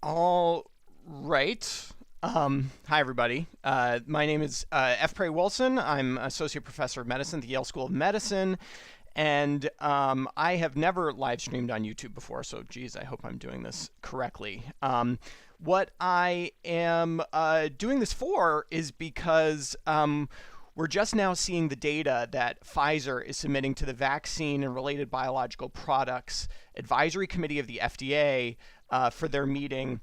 All right. Hi, everybody. My name is F. Prey Wilson. I'm Associate Professor of Medicine at the Yale School of Medicine. And I have never live streamed on YouTube before, so geez, I hope I'm doing this correctly. What I am doing this for is because we're just now seeing the data that Pfizer is submitting to the Vaccine and Related Biological Products Advisory Committee of the FDA for their meeting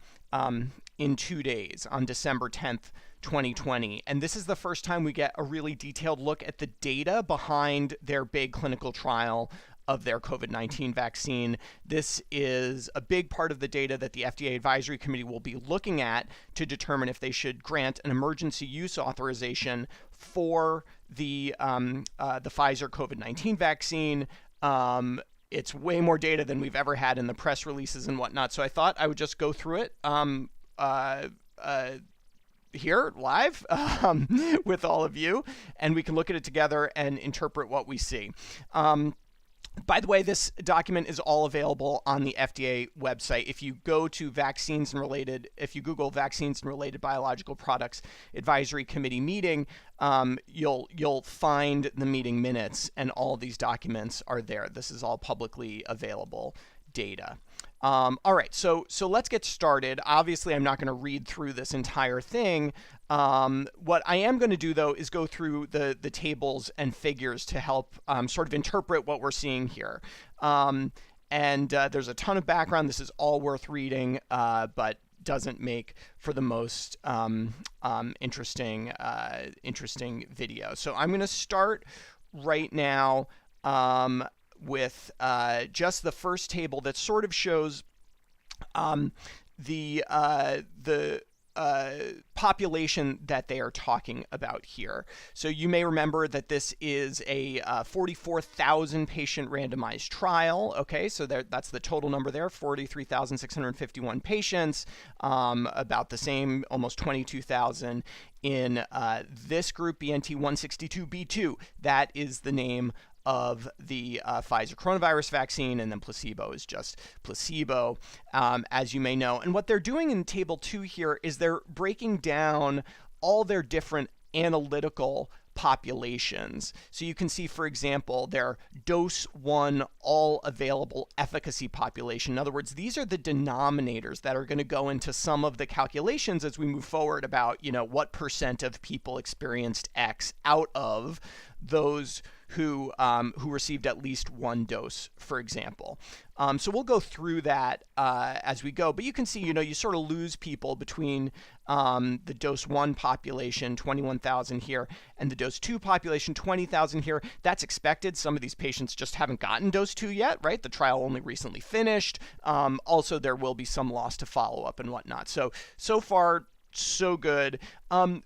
in 2 days on December 10th, 2020. And this is the first time we get a really detailed look at the data behind their big clinical trial of their COVID-19 vaccine. This is a big part of the data that the FDA Advisory Committee will be looking at to determine if they should grant an emergency use authorization for the Pfizer COVID-19 vaccine. It's way more data than we've ever had in the press releases and whatnot. So I thought I would just go through it here live with all of you, and we can look at it together and interpret what we see. By the way, this document is all available on the FDA website. If you go to if you Google vaccines and related biological products advisory committee meeting, you'll find the meeting minutes, and all these documents are there. This is all publicly available data. All right, so let's get started. Obviously, I'm not going to read through this entire thing. What I am going to do, though, is go through the tables and figures to help sort of interpret what we're seeing here. There's a ton of background. This is all worth reading, but doesn't make for the most interesting video. So I'm going to start right now with just the first table that sort of shows the population that they are talking about here. So you may remember that this is a 44,000 patient randomized trial. Okay, so that's the total number there, 43,651 patients, about the same, almost 22,000 in this group, BNT162b2. That is the name of the Pfizer coronavirus vaccine, and then placebo is just placebo, as you may know. And what they're doing in table 2 here is they're breaking down all their different analytical populations. So you can see, for example, their dose 1 all available efficacy population. In other words, these are the denominators that are going to go into some of the calculations as we move forward about, what percent of people experienced X out of those who received at least one dose, for example. So we'll go through that as we go. But you can see, you sort of lose people between the dose 1 population, 21,000 here, and the dose 2 population, 20,000 here. That's expected. Some of these patients just haven't gotten dose 2 yet, right? The trial only recently finished. Also, there will be some loss to follow-up and whatnot. So far, so good.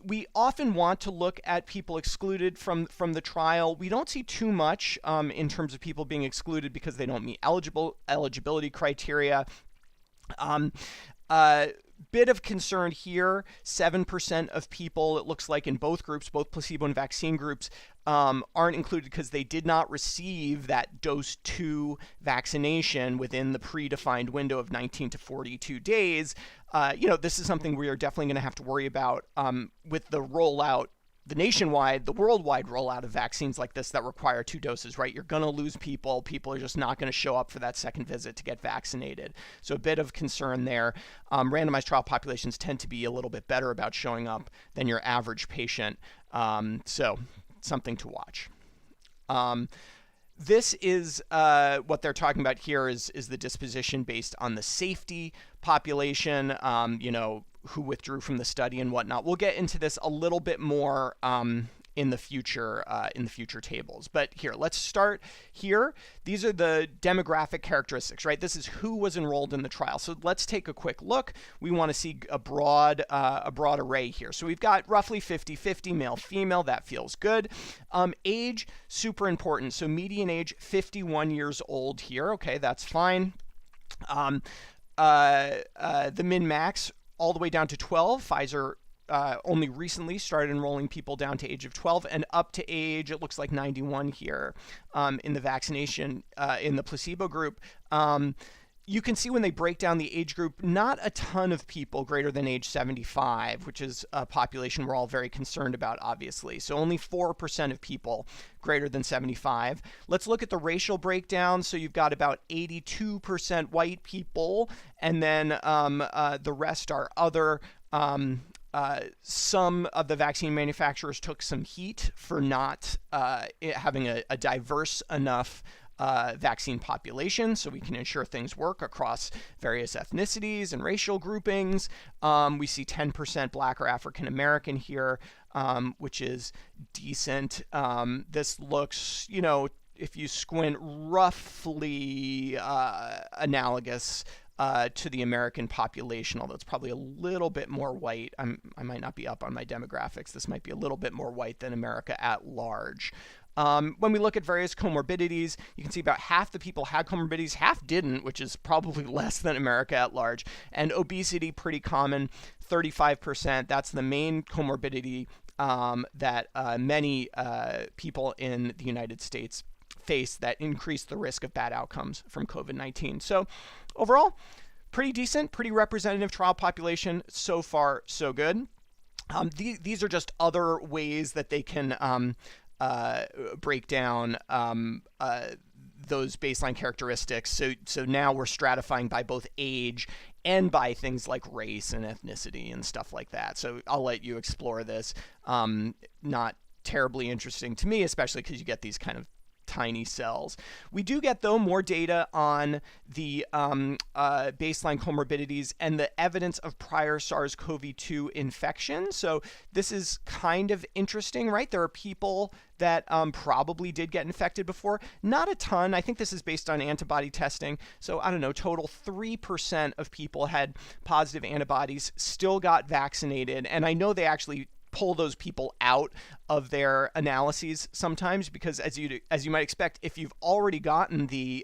We often want to look at people excluded from the trial. We don't see too much in terms of people being excluded because they don't meet eligibility criteria. Bit of concern here, 7% of people, it looks like in both groups, both placebo and vaccine groups, aren't included because they did not receive that dose 2 vaccination within the predefined window of 19 to 42 days. This is something we are definitely going to have to worry about with the rollout, the worldwide rollout of vaccines like this that require 2 doses, right? You're going to lose people. People are just not going to show up for that second visit to get vaccinated. So a bit of concern there. Randomized trial populations tend to be a little bit better about showing up than your average patient. So something to watch. This is what they're talking about here is the disposition based on the safety population, who withdrew from the study and whatnot. We'll get into this a little bit more in the future tables. But here, let's start here. These are the demographic characteristics, right? This is who was enrolled in the trial. So let's take a quick look. We want to see a broad array here. So we've got roughly 50-50 male-female. That feels good. Age, super important. So median age, 51 years old here. Okay, that's fine. The min-max, all the way down to 12. Pfizer only recently started enrolling people down to age of 12 and up to age, it looks like 91 here in the vaccination, in the placebo group. you can see when they break down the age group, not a ton of people greater than age 75, which is a population we're all very concerned about, obviously. So only 4% of people greater than 75. Let's look at the racial breakdown. So you've got about 82% white people, and then the rest are other. Some of the vaccine manufacturers took some heat for not having a diverse enough vaccine population, so we can ensure things work across various ethnicities and racial groupings. We see 10% Black or African American here, which is decent. This looks, you know, if you squint, roughly analogous to the American population, although it's probably a little bit more white. I might not be up on my demographics. This might be a little bit more white than America at large. When we look at various comorbidities, you can see about half the people had comorbidities, half didn't, which is probably less than America at large. And obesity, pretty common, 35%. That's the main comorbidity that many people in the United States face that increase the risk of bad outcomes from COVID-19. So overall, pretty decent, pretty representative trial population. So far, so good. These are just other ways that they can break down those baseline characteristics. So now we're stratifying by both age and by things like race and ethnicity and stuff like that. So I'll let you explore this. Not terribly interesting to me, especially because you get these kind of tiny cells. We do get, though, more data on the baseline comorbidities and the evidence of prior SARS-CoV-2 infection. So this is kind of interesting, right? There are people that probably did get infected before. Not a ton. I think this is based on antibody testing. So I don't know, total 3% of people had positive antibodies, still got vaccinated. And I know they actually pull those people out of their analyses sometimes, because as you might expect, if you've already gotten the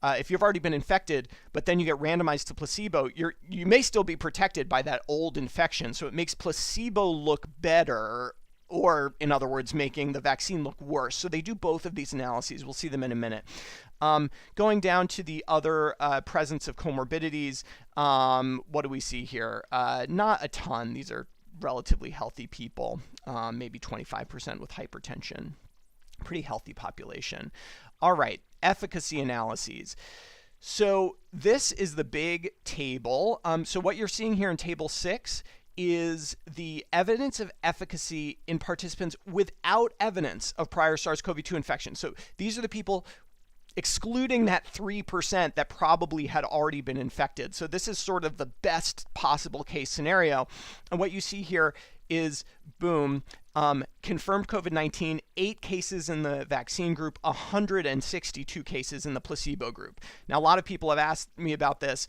if you've already been infected, but then you get randomized to placebo, you may still be protected by that old infection. So it makes placebo look better, or in other words, making the vaccine look worse. So they do both of these analyses. We'll see them in a minute. Going down to the other presence of comorbidities, what do we see here? Not a ton. These are relatively healthy people, maybe 25% with hypertension. Pretty healthy population. All right, efficacy analyses. So this is the big table. So what you're seeing here in table 6 is the evidence of efficacy in participants without evidence of prior SARS-CoV-2 infection. So these are the people excluding that 3% that probably had already been infected. So this is sort of the best possible case scenario. And what you see here is, boom, confirmed COVID-19, 8 cases in the vaccine group, 162 cases in the placebo group. Now, a lot of people have asked me about this.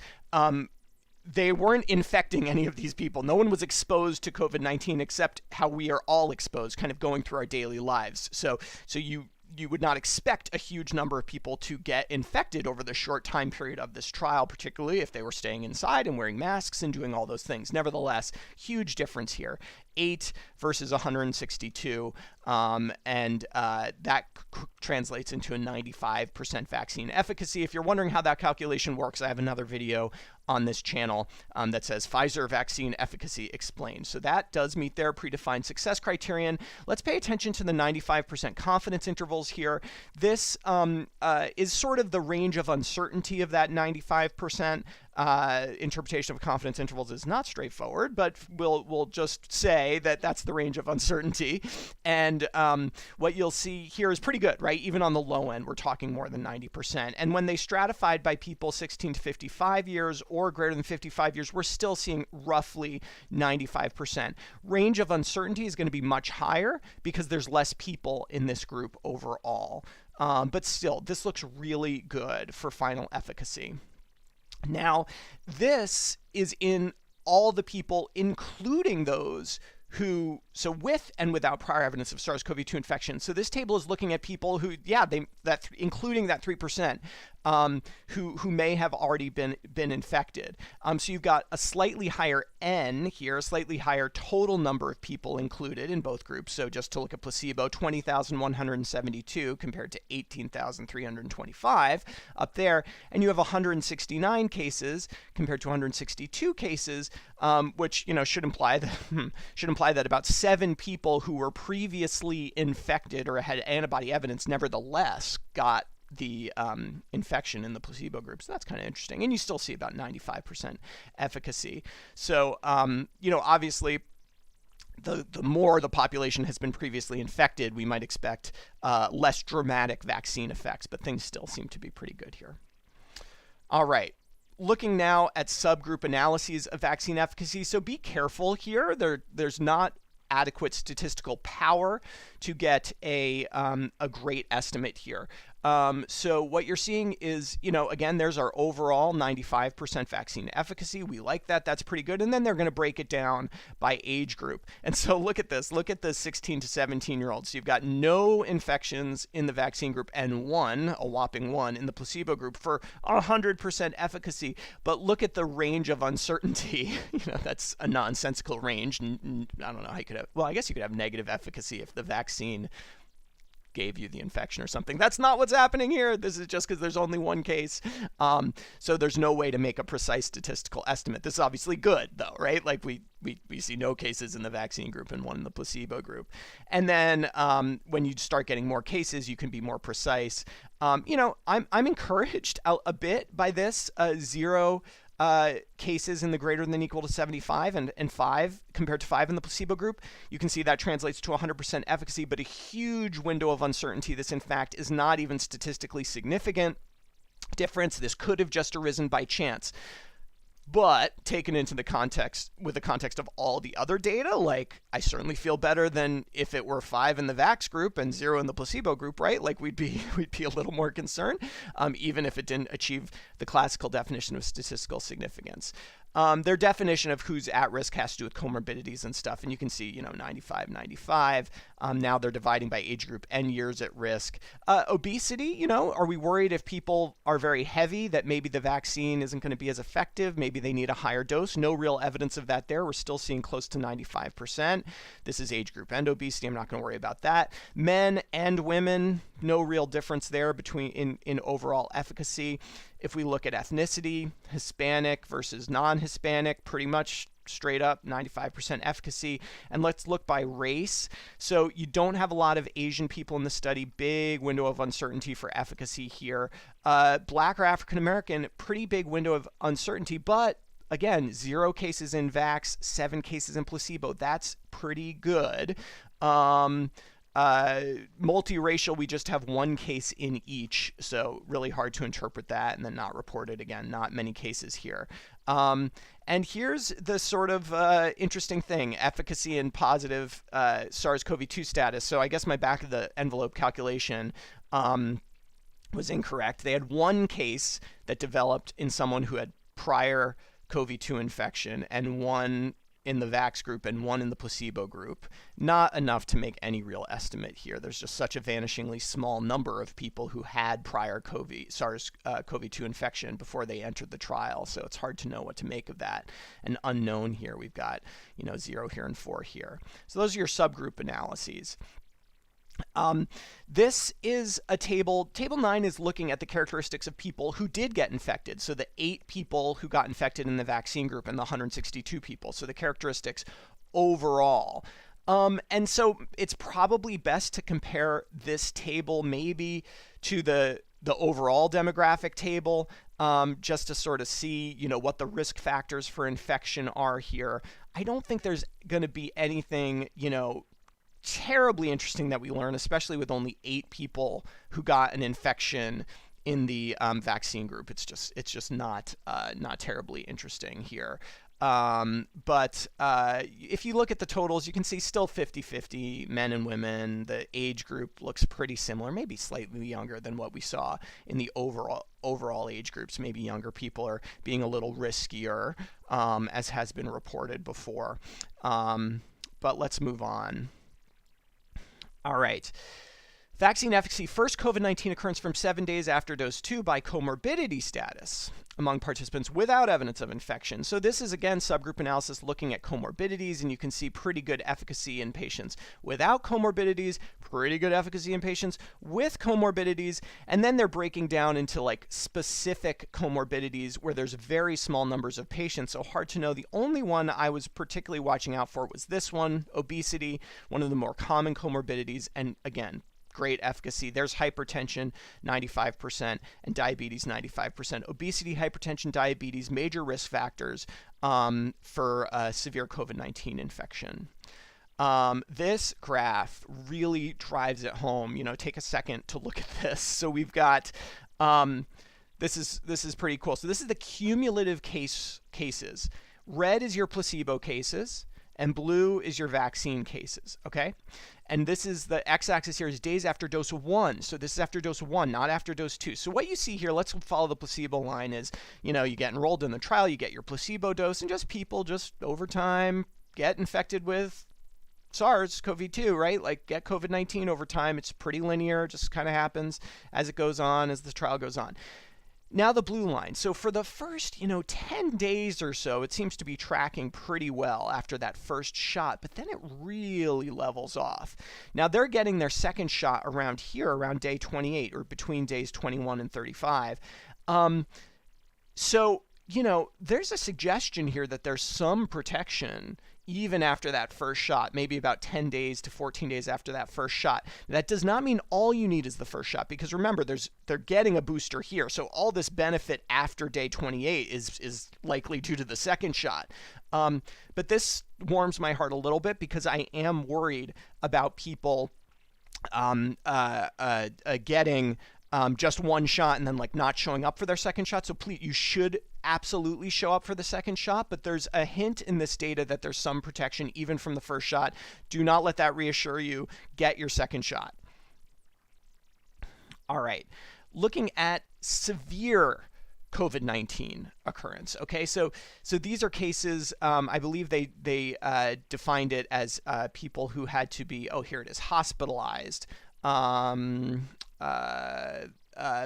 They weren't infecting any of these people. No one was exposed to COVID-19 except how we are all exposed, kind of going through our daily lives. So you would not expect a huge number of people to get infected over the short time period of this trial, particularly if they were staying inside and wearing masks and doing all those things. Nevertheless, huge difference here. 8 versus 162, and that translates into a 95% vaccine efficacy. If you're wondering how that calculation works, I have another video on this channel that says Pfizer vaccine efficacy explained. So that does meet their predefined success criterion. Let's pay attention to the 95% confidence intervals here. This is sort of the range of uncertainty of that 95%. Interpretation of confidence intervals is not straightforward, but we'll just say that that's the range of uncertainty. And what you'll see here is pretty good, right? Even on the low end, we're talking more than 90%. And when they stratified by people 16 to 55 years or greater than 55 years, we're still seeing roughly 95%. Range of uncertainty is going to be much higher because there's less people in this group overall. But still, this looks really good for final efficacy. Now, this is in all the people, including those who, so with and without prior evidence of SARS-CoV-2 infection. So this table is looking at people who, including that 3%, who may have already been infected. So you've got a slightly higher N here, a slightly higher total number of people included in both groups. So just to look at placebo, 20,172 compared to 18,325 up there. And you have 169 cases compared to 162 cases, which should imply that about 7 people who were previously infected or had antibody evidence nevertheless got the infection in the placebo group. So that's kind of interesting. And you still see about 95% efficacy. So, obviously, the more the population has been previously infected, we might expect less dramatic vaccine effects, but things still seem to be pretty good here. All right. Looking now at subgroup analyses of vaccine efficacy. So be careful here. There's not adequate statistical power to get a great estimate here. So what you're seeing is, again, there's our overall 95% vaccine efficacy. We like that. That's pretty good. And then they're going to break it down by age group. And so look at this. Look at the 16 to 17-year-olds. So you've got no infections in the vaccine group and a whopping one in the placebo group for 100% efficacy. But look at the range of uncertainty. That's a nonsensical range. I don't know how you could have, well, I guess you could have negative efficacy if the vaccine gave you the infection or something. That's not what's happening here. This is just because there's only one case. So there's no way to make a precise statistical estimate. This is obviously good though, right? Like we see no cases in the vaccine group and one in the placebo group. And then when you start getting more cases, you can be more precise. I'm encouraged a bit by this 0 cases in the greater than equal to 75 and 5 compared to 5 in the placebo group. You can see that translates to 100% efficacy, but a huge window of uncertainty. This, in fact, is not even statistically significant difference. This could have just arisen by chance. But taken into the context, with the context of all the other data, like I certainly feel better than if it were 5 in the vax group and 0 in the placebo group, right? Like we'd be a little more concerned, even if it didn't achieve the classical definition of statistical significance. Their definition of who's at risk has to do with comorbidities and stuff. And you can see, 95, 95. Now they're dividing by age group and years at risk. Obesity, are we worried if people are very heavy that maybe the vaccine isn't going to be as effective? Maybe they need a higher dose. No real evidence of that there. We're still seeing close to 95%. This is age group and obesity. I'm not going to worry about that. Men and women, no real difference there between in overall efficacy. If we look at ethnicity, Hispanic versus non-Hispanic, pretty much straight up 95% efficacy. And let's look by race. So you don't have a lot of Asian people in the study. Big window of uncertainty for efficacy here. Black or African American, pretty big window of uncertainty, but again, 0 cases in vax, 7 cases in placebo. That's pretty good. Multiracial, we just have 1 case in each, so really hard to interpret that, and then not reported. Again, not many cases here. And here's the sort of interesting thing, efficacy and positive SARS-CoV-2 status. So I guess my back of the envelope calculation was incorrect. They had 1 case that developed in someone who had prior COVID-2 infection and 1 in the vax group and 1 in the placebo group. Not enough to make any real estimate here. There's just such a vanishingly small number of people who had prior SARS-CoV-2 infection before they entered the trial. So it's hard to know what to make of that. An unknown here. We've got 0 here and 4 here. So those are your subgroup analyses. This is a table. Table 9 is looking at the characteristics of people who did get infected. So the 8 people who got infected in the vaccine group and the 162 people. So the characteristics overall. And so it's probably best to compare this table maybe to the overall demographic table, just to sort of see, what the risk factors for infection are here. I don't think there's going to be anything, terribly interesting that we learn, especially with only 8 people who got an infection in the vaccine group. It's just not terribly interesting here. But if you look at the totals, you can see still 50-50 men and women. The age group looks pretty similar, maybe slightly younger than what we saw in the overall age groups. Maybe younger people are being a little riskier, as has been reported before. But let's move on. All right. Vaccine efficacy, first COVID-19 occurrence from 7 days after dose 2 by comorbidity status among participants without evidence of infection. So this is, again, subgroup analysis looking at comorbidities, and you can see pretty good efficacy in patients without comorbidities, pretty good efficacy in patients with comorbidities, and then they're breaking down into like specific comorbidities where there's very small numbers of patients, so hard to know. The only one I was particularly watching out for was this one, obesity, one of the more common comorbidities, and again, great efficacy. There's hypertension, 95%, and diabetes, 95%. Obesity, hypertension, diabetes, major risk factors for severe COVID-19 infection. This graph really drives it home. Take a second to look at this. So we've got, this is pretty cool. So this is the cumulative cases. Red is your placebo cases, and blue is your vaccine cases, okay? And this is the x-axis here is days after dose 1. So this is after dose 1, not after dose 2. So what you see here, let's follow the placebo line, is, you get enrolled in the trial, you get your placebo dose, and people over time get infected with SARS-CoV-2, right? Like get COVID-19 over time. It's pretty linear, just kind of happens as it goes on, as the trial goes on. Now the blue line. So for the first, 10 days or so, it seems to be tracking pretty well after that first shot, but then it really levels off. Now they're getting their second shot around here, around day 28, or between days 21 and 35. So, there's a suggestion here that there's some protection even after that first shot, maybe about 10 days to 14 days after that first shot. That does not mean all you need is the first shot, because remember, they're getting a booster here. So all this benefit after day 28 is likely due to the second shot. But this warms my heart a little bit because I am worried about people getting just one shot and then not showing up for their second shot. So please, you should absolutely show up for the second shot, but there's a hint in this data that there's some protection even from the first shot. Do not let that reassure you. Get your second shot. All right, looking at severe COVID-19 occurrence. Okay, so these are cases, I believe they defined it as people who had to be, here it is, hospitalized.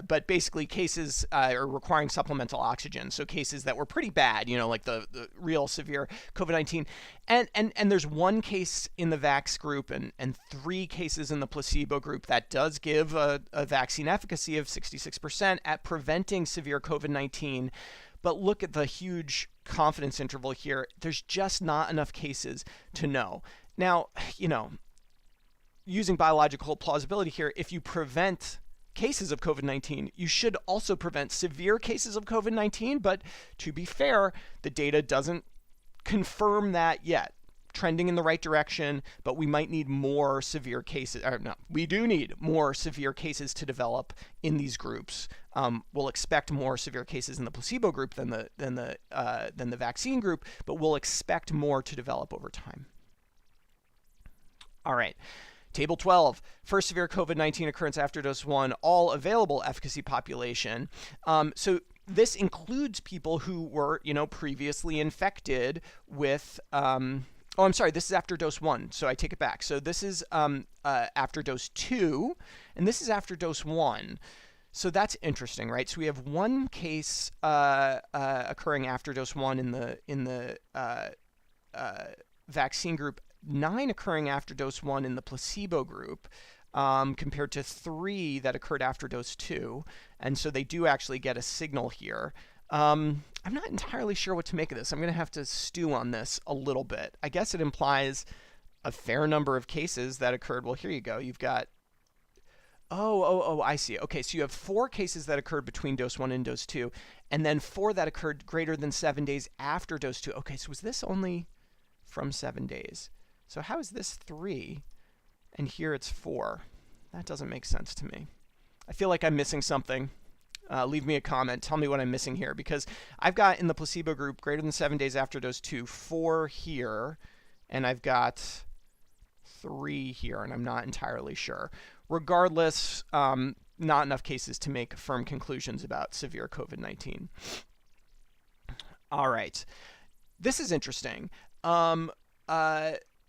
But basically cases are requiring supplemental oxygen. So cases that were pretty bad, like the real severe COVID-19. And there's one case in the Vax group and 3 cases in the placebo group that does give a vaccine efficacy of 66% at preventing severe COVID-19. But look at the huge confidence interval here. There's just not enough cases to know. Now, using biological plausibility here, if you prevent cases of COVID-19, you should also prevent severe cases of COVID-19, but to be fair, the data doesn't confirm that yet. Trending in the right direction, but we might need more severe cases, or no, we do need more severe cases to develop in these groups. We'll expect more severe cases in the placebo group than the vaccine group, but we'll expect more to develop over time. All right. Table 12, first severe COVID-19 occurrence after dose 1, all available efficacy population. So this includes people who were, previously infected with, I'm sorry, this is after dose 1, so I take it back. So this is after dose 2, and this is after dose 1. So that's interesting, right? So we have one case occurring after dose 1 in the vaccine group, 9 occurring after dose 1 in the placebo group, compared to 3 that occurred after dose 2. And so they do actually get a signal here. I'm not entirely sure what to make of this. I'm going to have to stew on this a little bit. I guess it implies a fair number of cases that occurred. Well, here you go. You've got, I see. Okay, so you have 4 cases that occurred between dose 1 and dose 2, and then 4 that occurred greater than 7 days after dose 2. Okay, so was this only from 7 days? So how is this 3 and here it's 4? That doesn't make sense to me. I feel like I'm missing something. Leave me a comment. Tell me what I'm missing here, because I've got in the placebo group greater than 7 days after dose 2, 4 here, and I've got 3 here, and I'm not entirely sure. Regardless, not enough cases to make firm conclusions about severe COVID-19. All right. This is interesting.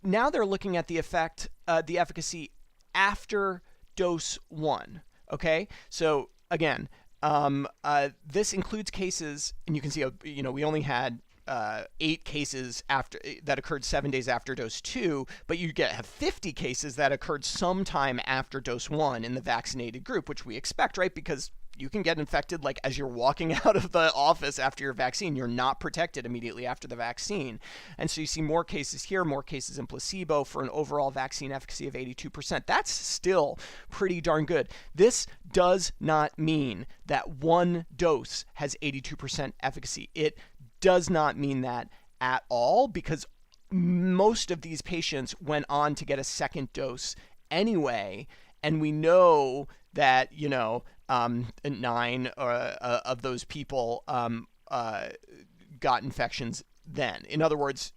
Now they're looking at the efficacy after dose 1. Okay, so again, this includes cases, and you can see, we only had 8 cases after that occurred 7 days after dose 2, but you have 50 cases that occurred sometime after dose 1 in the vaccinated group, which we expect, right? Because you can get infected like as you're walking out of the office after your vaccine. You're not protected immediately after the vaccine. And so you see more cases here, more cases in placebo for an overall vaccine efficacy of 82%. That's still pretty darn good. This does not mean that one dose has 82% efficacy. It does not mean that at all, because most of these patients went on to get a second dose anyway. And we know that, 9 of those people got infections then. In other words,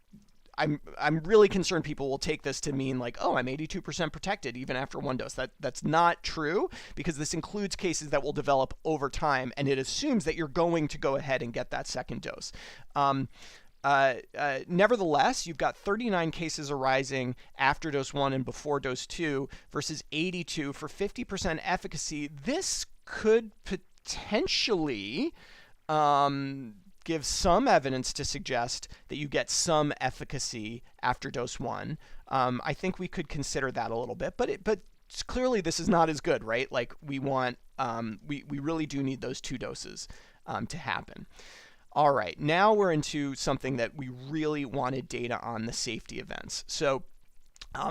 I'm really concerned people will take this to mean like, oh, I'm 82% protected even after one dose. That's not true, because this includes cases that will develop over time, and it assumes that you're going to go ahead and get that second dose. Nevertheless, you've got 39 cases arising after dose 1 and before dose 2 versus 82 for 50% efficacy. This could potentially give some evidence to suggest that you get some efficacy after dose 1. I think we could consider that a little bit, but clearly this is not as good, right? Like we want, we really do need those 2 doses to happen. All right, now we're into something that we really wanted data on, the safety events. So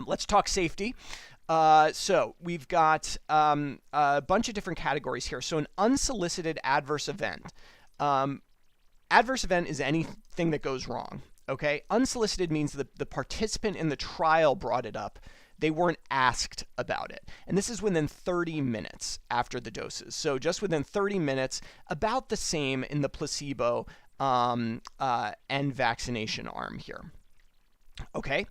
let's talk safety. So we've got a bunch of different categories here. So an unsolicited adverse event. Adverse event is anything that goes wrong, okay? Unsolicited means the participant in the trial brought it up. They weren't asked about it. And this is within 30 minutes after the doses. So just within 30 minutes, about the same in the placebo and vaccination arm here. Okay.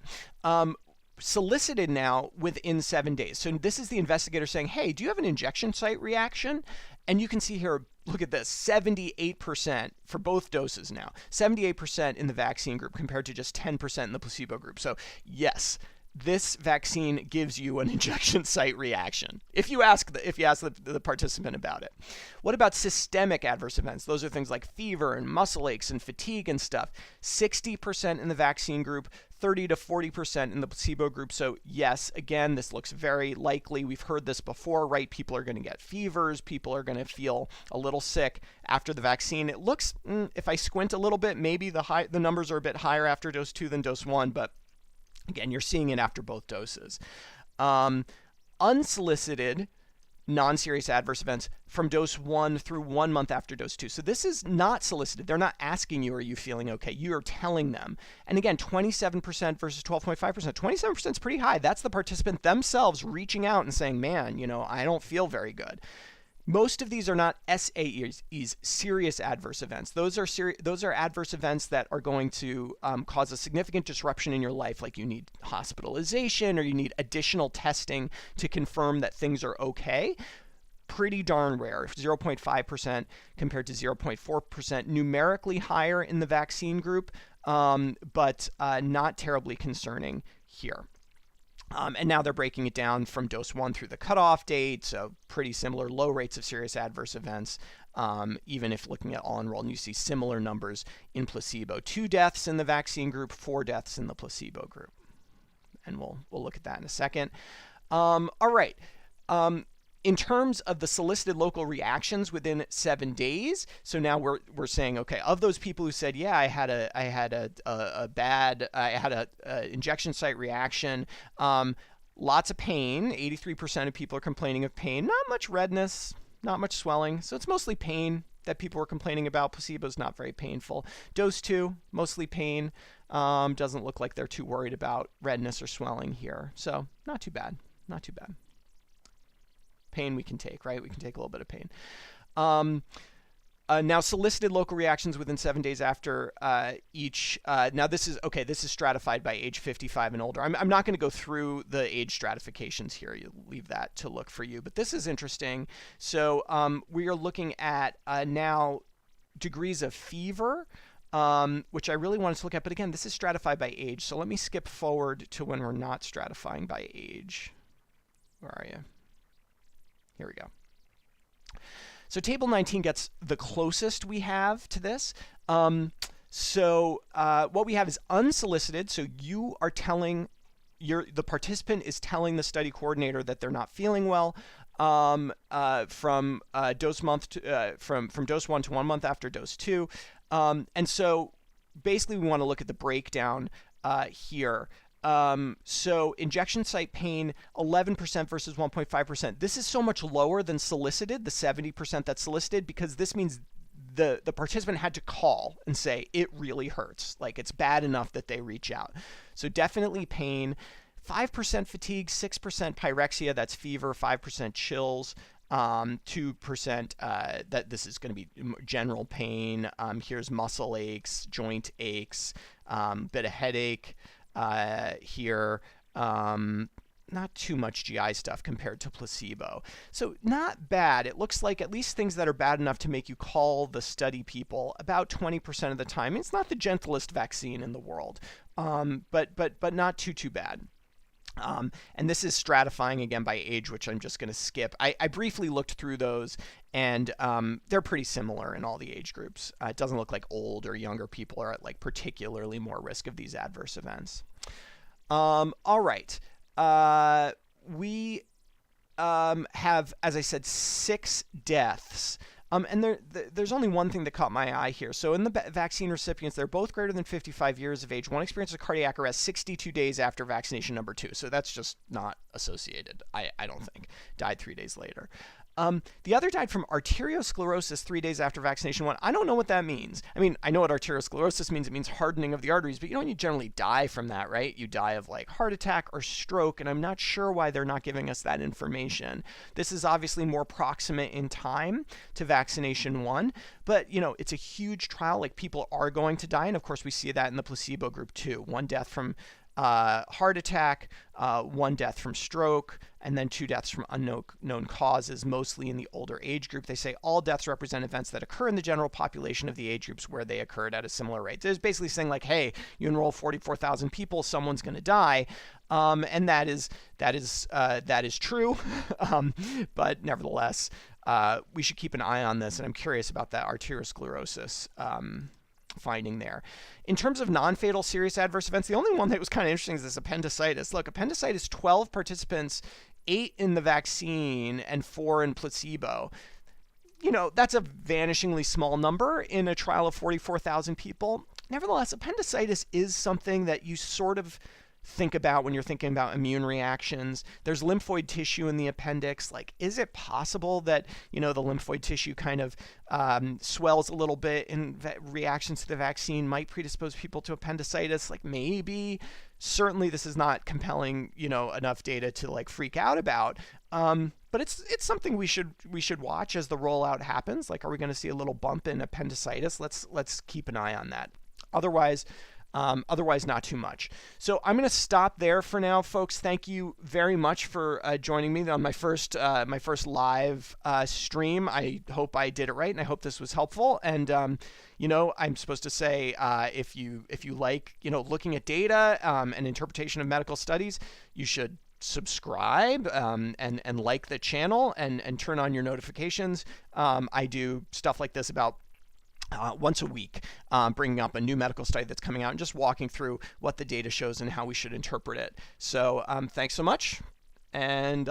Solicited now within 7 days. So this is the investigator saying, hey, do you have an injection site reaction? And you can see here, look at this, 78% for both doses now. 78% in the vaccine group compared to just 10% in the placebo group. So yes, this vaccine gives you an injection site reaction if you ask the participant about it. What about systemic adverse events? Those are things like fever and muscle aches and fatigue and stuff. 60% in the vaccine group, 30 to 40% in the placebo group. So yes, again, this looks very likely. We've heard this before, right? People are going to get fevers. People are going to feel a little sick after the vaccine. It looks, if I squint a little bit, maybe the numbers are a bit higher after dose 2 than dose 1, but again, you're seeing it after both doses. Unsolicited non-serious adverse events from dose 1 through 1 month after dose 2. So this is not solicited. They're not asking you, are you feeling okay? You are telling them. And again, 27% versus 12.5%. 27% is pretty high. That's the participant themselves reaching out and saying, man, I don't feel very good. Most of these are not SAEs, serious adverse events. Those are adverse events that are going to cause a significant disruption in your life, like you need hospitalization or you need additional testing to confirm that things are okay. Pretty darn rare, 0.5% compared to 0.4%, numerically higher in the vaccine group, but not terribly concerning here. And now they're breaking it down from dose 1 through the cutoff date, so pretty similar, low rates of serious adverse events, even if looking at all enrolled, you see similar numbers in placebo. 2 deaths in the vaccine group, 4 deaths in the placebo group. And we'll look at that in a second. All right. In terms of the solicited local reactions within 7 days, so now we're saying, okay, of those people who said, yeah, I had a injection site reaction, lots of pain. 83% of people are complaining of pain. Not much redness, not much swelling. So it's mostly pain that people were complaining about. Placebo is not very painful. Dose 2, mostly pain. Doesn't look like they're too worried about redness or swelling here. So not too bad. Not too bad. Pain we can take, right? We can take a little bit of pain. Now, solicited local reactions within 7 days after each. Now, this is stratified by age 55 and older. I'm not going to go through the age stratifications here. You leave that to look for you. But this is interesting. So we are looking at now degrees of fever, which I really wanted to look at. But again, this is stratified by age. So let me skip forward to when we're not stratifying by age. Where are you? Here we go. So table 19 gets the closest we have to this. What we have is unsolicited. So you are telling the participant is telling the study coordinator that they're not feeling well from dose 1 to 1 month after dose 2. And so basically we want to look at the breakdown here. So injection site pain, 11% versus 1.5%. This is so much lower than solicited, the 70% that's solicited, because this means the participant had to call and say, it really hurts. Like, it's bad enough that they reach out. So definitely pain. 5% fatigue, 6% pyrexia, that's fever, 5% chills, 2% that this is going to be general pain. Here's muscle aches, joint aches, bit of headache here. Not too much GI stuff compared to placebo. So not bad. It looks like at least things that are bad enough to make you call the study people about 20% of the time. It's not the gentlest vaccine in the world, but not too bad. And this is stratifying again by age, which I'm just going to skip. I briefly looked through those, and they're pretty similar in all the age groups. It doesn't look like old or younger people are at like particularly more risk of these adverse events. All right. We have, as I said, 6 deaths. And there's only one thing that caught my eye here. So in the vaccine recipients, they're both greater than 55 years of age. One experienced a cardiac arrest 62 days after vaccination number 2. So that's just not associated, I don't think. Died 3 days later. The other died from arteriosclerosis 3 days after vaccination 1. I don't know what that means. I mean, I know what arteriosclerosis means. It means hardening of the arteries, but you don't generally die from that, right? You die of like heart attack or stroke, and I'm not sure why they're not giving us that information. This is obviously more proximate in time to vaccination 1, but it's a huge trial. Like, people are going to die, and of course we see that in the placebo group too. 1 death from heart attack, 1 death from stroke, and then 2 deaths from unknown causes, mostly in the older age group. They say all deaths represent events that occur in the general population of the age groups where they occurred at a similar rate. There's basically saying like, hey, you enroll 44,000 people, someone's going to die, and that is true. But nevertheless, we should keep an eye on this, and I'm curious about that arteriosclerosis finding there. In terms of non-fatal serious adverse events, the only one that was kind of interesting is this appendicitis. Look, appendicitis, 12 participants, 8 in the vaccine and 4 in placebo. That's a vanishingly small number in a trial of 44,000 people. Nevertheless, appendicitis is something that you sort of think about when you're thinking about immune reactions. There's lymphoid tissue in the appendix. Like, is it possible that, the lymphoid tissue kind of swells a little bit in reactions to the vaccine might predispose people to appendicitis? Like, maybe. Certainly this is not compelling, enough data to like freak out about. But it's something we should watch as the rollout happens. Like, are we going to see a little bump in appendicitis? Let's keep an eye on that. Otherwise, not too much. So I'm going to stop there for now, folks. Thank you very much for joining me on my first live stream. I hope I did it right, and I hope this was helpful. And I'm supposed to say if you like looking at data and interpretation of medical studies, you should subscribe and like the channel and turn on your notifications. I do stuff like this about once a week, bringing up a new medical study that's coming out and just walking through what the data shows and how we should interpret it. So thanks so much, and I'll